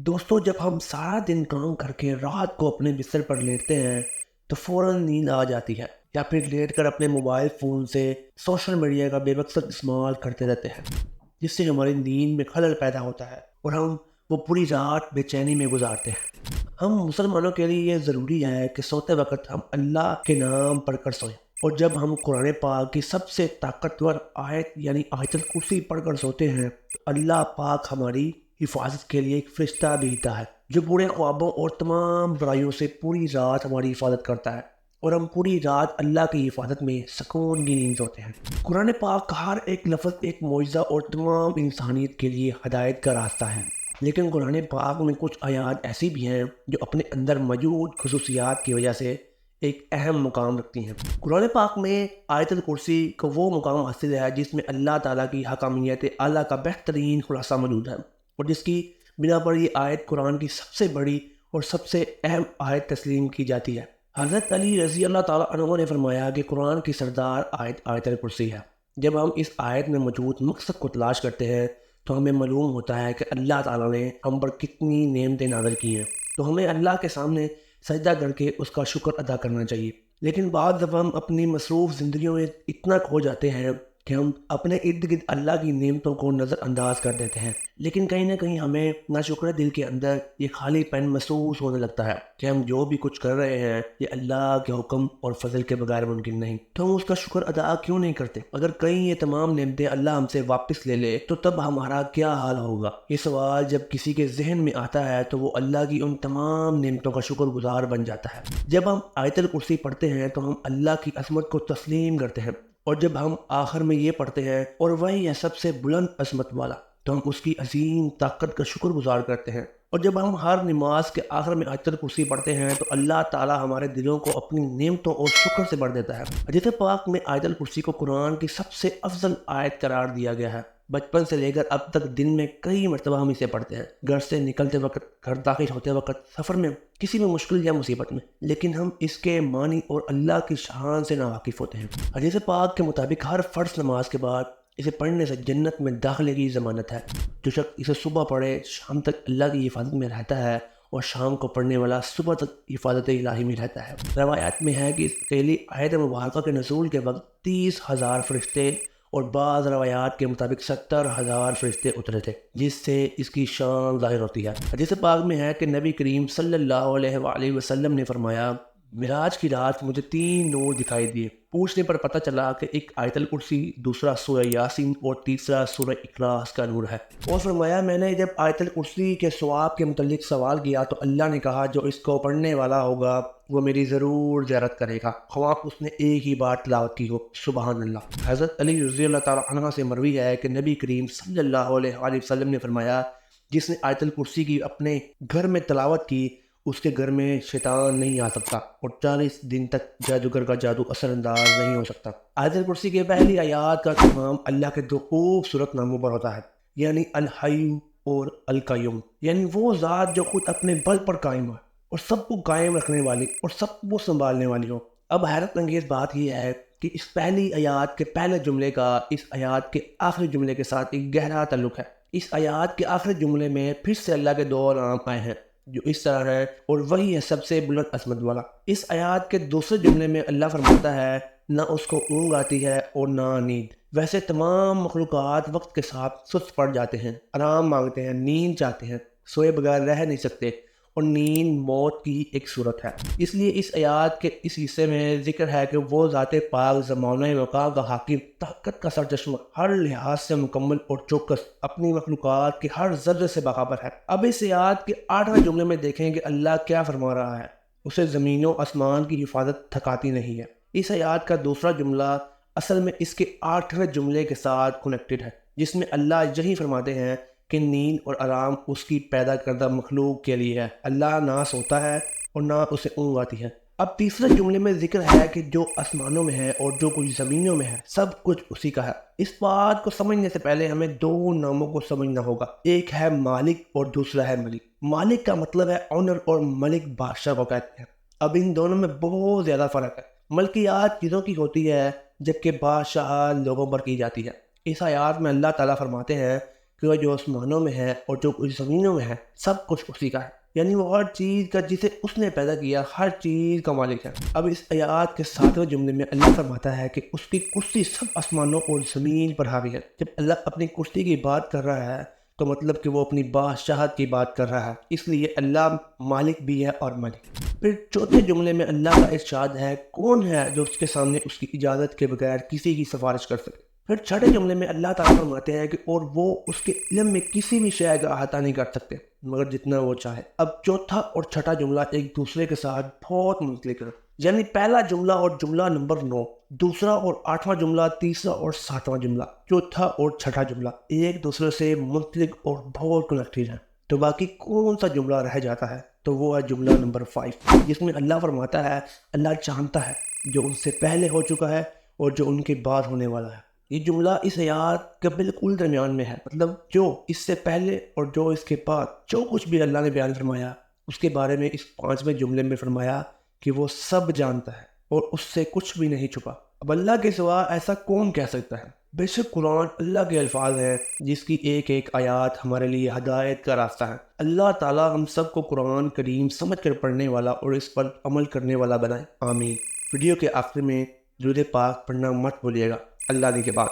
دوستوں، جب ہم سارا دن کام کر کے رات کو اپنے بستر پر لیٹتے ہیں تو فوراً نیند آ جاتی ہے، یا پھر لیٹ کر اپنے موبائل فون سے سوشل میڈیا کا بے مقصد استعمال کرتے رہتے ہیں، جس سے ہماری نیند میں خلل پیدا ہوتا ہے اور ہم وہ پوری رات بے چینی میں گزارتے ہیں۔ ہم مسلمانوں کے لیے یہ ضروری ہے کہ سوتے وقت ہم اللہ کے نام پڑھ کر سوئیں، اور جب ہم قرآن پاک کی سب سے طاقتور آیت یعنی آیت الکرسی پڑھ کر سوتے ہیں تو اللہ پاک ہماری حفاظت کے لیے ایک فرشتہ بھیجتا ہے جو برے خوابوں اور تمام برائیوں سے پوری رات ہماری حفاظت کرتا ہے، اور ہم پوری رات اللہ کی حفاظت میں سکون کی نیند سوتے ہیں۔ قرآن پاک کا ہر ایک لفظ ایک معجزہ اور تمام انسانیت کے لیے ہدایت کا راستہ ہے، لیکن قرآن پاک میں کچھ آیات ایسی بھی ہیں جو اپنے اندر موجود خصوصیات کی وجہ سے ایک اہم مقام رکھتی ہیں۔ قرآن پاک میں آیت الکرسی کو وہ مقام حاصل ہے جس میں اللہ تعالیٰ کی حکامیت اعلیٰ کا بہترین خلاصہ موجود ہے، اور جس کی بنا پر یہ آیت قرآن کی سب سے بڑی اور سب سے اہم آیت تسلیم کی جاتی ہے۔ حضرت علی رضی اللہ تعالیٰ عنہ نے فرمایا کہ قرآن کی سردار آیت آیت الکرسی ہے۔ جب ہم اس آیت میں موجود مقصد کو تلاش کرتے ہیں تو ہمیں معلوم ہوتا ہے کہ اللہ تعالیٰ نے ہم پر کتنی نعمتیں نازل کی ہیں، تو ہمیں اللہ کے سامنے سجدہ کر کے اس کا شکر ادا کرنا چاہیے۔ لیکن بعض دفعہ ہم اپنی مصروف زندگیوں میں اتنا کھو جاتے ہیں کہ ہم اپنے ارد گرد اللہ کی نعمتوں کو نظر انداز کر دیتے ہیں، لیکن کہیں نہ کہیں ہمیں ناشکر دل کے اندر یہ خالی پن محسوس ہونے لگتا ہے کہ ہم جو بھی کچھ کر رہے ہیں یہ اللہ کے حکم اور فضل کے بغیر ممکن نہیں، تو ہم اس کا شکر ادا کیوں نہیں کرتے؟ اگر کہیں یہ تمام نعمتیں اللہ ہم سے واپس لے لے تو تب ہمارا کیا حال ہوگا؟ یہ سوال جب کسی کے ذہن میں آتا ہے تو وہ اللہ کی ان تمام نعمتوں کا شکر گزار بن جاتا ہے۔ جب ہم آیت الکرسی پڑھتے ہیں تو ہم اللہ کی عظمت کو تسلیم کرتے ہیں، اور جب ہم آخر میں یہ پڑھتے ہیں اور وہی ہے سب سے بلند عظمت والا، تو ہم اس کی عظیم طاقت کا شکر گزار کرتے ہیں۔ اور جب ہم ہر نماز کے آخر میں آیت الکرسی پڑھتے ہیں تو اللہ تعالیٰ ہمارے دلوں کو اپنی نعمتوں اور شکر سے بھر دیتا ہے۔ حدیث پاک میں آیت الکرسی کو قرآن کی سب سے افضل آیت قرار دیا گیا ہے۔ بچپن سے لے کر اب تک دن میں کئی مرتبہ ہم اسے پڑھتے ہیں، گھر سے نکلتے وقت، گھر داخل ہوتے وقت، سفر میں، کسی بھی مشکل یا مصیبت میں، لیکن ہم اس کے معنی اور اللہ کی شان سے ناواقف ہوتے ہیں۔ حدیث پاک کے مطابق ہر فرض نماز کے بعد اسے پڑھنے سے جنت میں داخلے کی ضمانت ہے۔ جو شخص اسے صبح پڑھے شام تک اللہ کی حفاظت میں رہتا ہے، اور شام کو پڑھنے والا صبح تک حفاظت الہی میں رہتا ہے۔ روایات میں ہے کہ اس اکیلی آیت مبارکہ کے نزول کے وقت 30,000 فرشتے اور بعض روایات کے مطابق 70,000 فرشتے اترے تھے، جس سے اس کی شان ظاہر ہوتی ہے۔ حدیث پاک میں ہے کہ نبی کریم صلی اللہ علیہ وآلہ وسلم نے فرمایا، معراج کی رات مجھے 3 نور دکھائی دیے۔ پوچھنے پر پتہ چلا کہ ایک آیت الکرسی، دوسرا سورہ یاسین اور تیسرا سورہ اخلاص کا نور ہے۔ اور فرمایا، میں نے جب آیت الکرسی کے ثواب کے متعلق سوال کیا تو اللہ نے کہا، جو اس کو پڑھنے والا ہوگا وہ میری ضرور زیارت کرے گا، خواہ اس نے ایک ہی بار تلاوت کی ہو۔ سبحان اللہ۔ حضرت علی رضی اللہ تعالیٰ عنہ سے مروی ہے کہ نبی کریم صلی اللہ علیہ وآلہ وسلم نے فرمایا، جس نے آیت الکرسی کی اپنے گھر میں تلاوت کی اس کے گھر میں شیطان نہیں آ سکتا، اور 40 دن تک جادوگر کا جادو اثر انداز نہیں ہو سکتا۔ آیت الکرسی کے پہلی آیات کا تمام اللہ کے 2 خوبصورت ناموں پر ہوتا ہے، یعنی الحی اور القیوم، یعنی وہ ذات جو خود اپنے بل پر قائم ہے اور سب کو قائم رکھنے والی اور سب کو سنبھالنے والی ہو۔ اب حیرت انگیز بات یہ ہے کہ اس پہلی آیات کے پہلے جملے کا اس آیات کے آخری جملے کے ساتھ ایک گہرا تعلق ہے۔ اس آیات کے آخری جملے میں پھر سے اللہ کے 2 نام آئے ہیں جو اس طرح ہے، اور وہی ہے سب سے بلند عظمت والا۔ اس آیات کے دوسرے جملے میں اللہ فرماتا ہے، نہ اس کو اونگ آتی ہے اور نہ نیند۔ ویسے تمام مخلوقات وقت کے ساتھ سست پڑ جاتے ہیں، آرام مانگتے ہیں، نیند چاہتے ہیں، سوئے بغیر رہ نہیں سکتے، اور نیند موت کی ایک صورت ہے۔ اس لیے اس آیات کے اس حصے میں ذکر ہے کہ وہ ذات پاک زمانہ مکان کا حاکم، طاقت کا سرچشمہ، ہر لحاظ سے مکمل اور چوکس، اپنی مخلوقات کے ہر ذرے سے باخبر ہے۔ اب اس آیات کے 8ویں جملے میں دیکھیں کہ اللہ کیا فرما رہا ہے، اسے زمین و آسمان کی حفاظت تھکاتی نہیں ہے۔ اس آیات کا دوسرا جملہ اصل میں اس کے 8ویں جملے کے ساتھ کنیکٹڈ ہے، جس میں اللہ یہی فرماتے ہیں کہ نیند اور آرام اس کی پیدا کردہ مخلوق کے لیے ہے، اللہ نہ سوتا ہے اور نہ اسے اونگ آتی ہے۔ اب تیسرے جملے میں ذکر ہے کہ جو آسمانوں میں ہے اور جو کچھ زمینوں میں ہے سب کچھ اسی کا ہے۔ اس بات کو سمجھنے سے پہلے ہمیں 2 ناموں کو سمجھنا ہوگا، ایک ہے مالک اور دوسرا ہے ملک۔ مالک کا مطلب ہے آنر، اور ملک بادشاہ کو کہتے ہیں۔ اب ان دونوں میں بہت زیادہ فرق ہے۔ ملکیات چیزوں کی ہوتی ہے جبکہ بادشاہ لوگوں پر کی جاتی ہے۔ اس آیات میں اللہ تعالیٰ فرماتے ہیں کہ وہ جو آسمانوں میں ہے اور جو کچھ زمینوں میں ہے سب کچھ اسی کا ہے، یعنی وہ ہر چیز کا جسے اس نے پیدا کیا ہر چیز کا مالک ہے۔ اب اس آیات کے 7ویں جملے میں اللہ فرماتا ہے کہ اس کی کرسی سب آسمانوں اور زمین پر حاوی ہے۔ جب اللہ اپنی کرسی کی بات کر رہا ہے تو مطلب کہ وہ اپنی بادشاہت کی بات کر رہا ہے، اس لیے اللہ مالک بھی ہے اور مالک۔ پھر چوتھے جملے میں اللہ کا ارشاد ہے کون ہے جو اس کے سامنے اس کی اجازت کے بغیر کسی کی سفارش کر سکے۔ پھر چھٹے جملے میں اللہ تعالیٰ فرماتے ہیں کہ اور وہ اس کے علم میں کسی بھی شے کا احاطہ نہیں کر سکتے مگر جتنا وہ چاہے۔ اب چوتھا اور چھٹا جملہ ایک دوسرے کے ساتھ بہت منسلک ہے، یعنی پہلا جملہ اور جملہ نمبر 9، دوسرا اور 8واں جملہ، تیسرا اور 7واں جملہ، چوتھا اور چھٹا جملہ ایک دوسرے سے منسلک اور بہت کنیکٹڈ ہیں۔ تو باقی کون سا جملہ رہ جاتا ہے تو وہ ہے جملہ نمبر 5، جس میں اللہ فرماتا ہے اللہ جانتا ہے جو ان سے پہلے ہو چکا ہے اور جو ان کے بعد ہونے والا ہے۔ یہ جملہ اس آیات کے بالکل درمیان میں ہے، مطلب جو اس سے پہلے اور جو اس کے بعد جو کچھ بھی اللہ نے بیان فرمایا اس کے بارے میں اس 5ویں جملے میں فرمایا کہ وہ سب جانتا ہے اور اس سے کچھ بھی نہیں چھپا۔ اب اللہ کے سوا ایسا کون کہہ سکتا ہے؟ بے شک قرآن اللہ کے الفاظ ہیں جس کی ایک ایک آیات ہمارے لیے ہدایت کا راستہ ہے۔ اللہ تعالیٰ ہم سب کو قرآن کریم سمجھ کر پڑھنے والا اور اس پر عمل کرنے والا بنائے، آمین۔ ویڈیو کے آخر میں درود پاک پڑھنا مت بھولیے گا۔ اللہ نے کے بعد